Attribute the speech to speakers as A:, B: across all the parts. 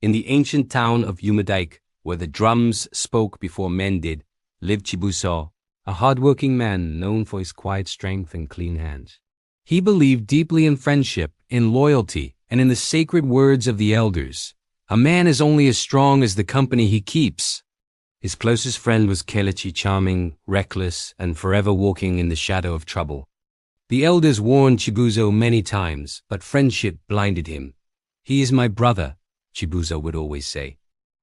A: In the ancient town of Umadaik, where the drums spoke before men did, lived Chibuzo, a hard-working man known for his quiet strength and clean hands. He believed deeply in friendship, in loyalty, and in the sacred words of the elders. A man is only as strong as the company he keeps. His closest friend was Kelechi, charming, reckless, and forever walking in the shadow of trouble. The elders warned Chibuzo many times, but friendship blinded him. "He is my brother," Chibuzo would always say.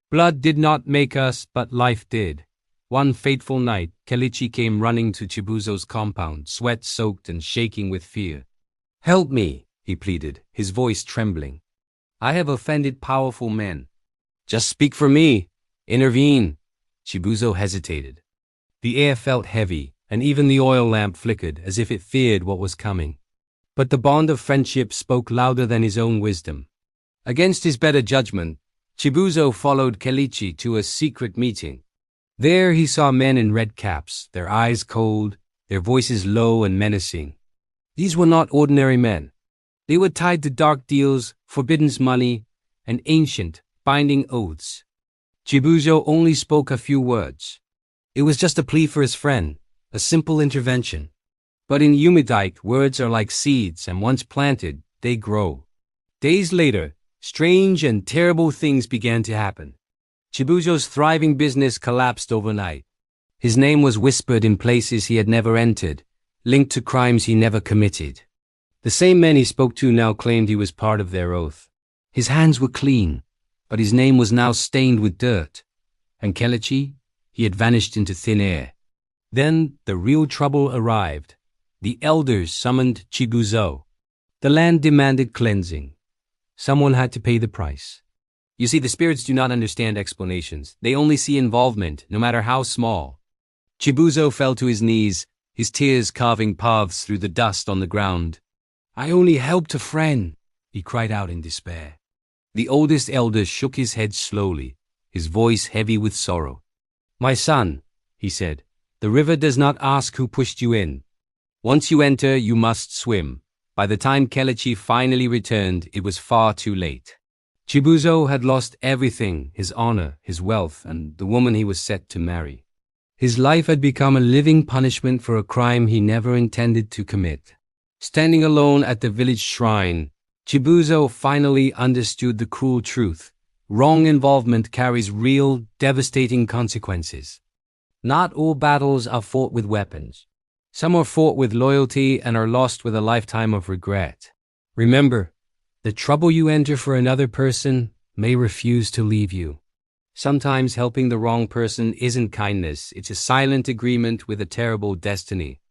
A: "Blood did not make us, but life did." One fateful night, Kelechi came running to Chibuzo's compound, sweat-soaked and shaking with fear. "Help me," he pleaded, his voice trembling. "I have offended powerful men." "Just speak for me. Intervene." Chibuzo hesitated. The air felt heavy, and even the oil lamp flickered as if it feared what was coming. But the bond of friendship spoke louder than his own wisdom. Against his better judgment, Chibuzo followed Kelechi to a secret meeting. There he saw men in red caps, their eyes cold, their voices low and menacing. These were not ordinary men. They were tied to dark deals, forbidden money, and ancient, binding oaths. Chibuzo only spoke a few words. It was just a plea for his friend, a simple intervention. But in Umadaik, words are like seeds, and once planted, they grow. Days later, strange and terrible things began to happen. Chibuzo's thriving business collapsed overnight. His name was whispered in places he had never entered, linked to crimes he never committed. The same men he spoke to now claimed he was part of their oath. His hands were clean, but his name was now stained with dirt. And Kelechi, he had vanished into thin air. Then the real trouble arrived. The elders summoned Chibuzo. The land demanded cleansing. Someone had to pay the price. You see, the spirits do not understand explanations. They only see involvement, no matter how small. Chibuzo fell to his knees, his tears carving paths through the dust on the ground. "I only helped a friend," he cried out in despair. The oldest elder shook his head slowly, his voice heavy with sorrow. "My son," he said, "the river does not ask who pushed you in. Once you enter, you must swim." By the time Kelechi finally returned, it was far too late. Chibuzo had lost everything, his honor, his wealth, and the woman he was set to marry. His life had become a living punishment for a crime he never intended to commit. Standing alone at the village shrine, Chibuzo finally understood the cruel truth. Wrong involvement carries real, devastating consequences. Not all battles are fought with weapons. Some are fought with loyalty and are lost with a lifetime of regret. Remember, the trouble you enter for another person may refuse to leave you. Sometimes helping the wrong person isn't kindness, it's a silent agreement with a terrible destiny.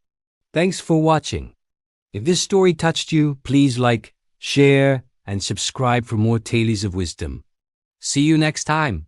A: Thanks for watching. If this story touched you, please like, share, and subscribe for more tales of wisdom. See you next time.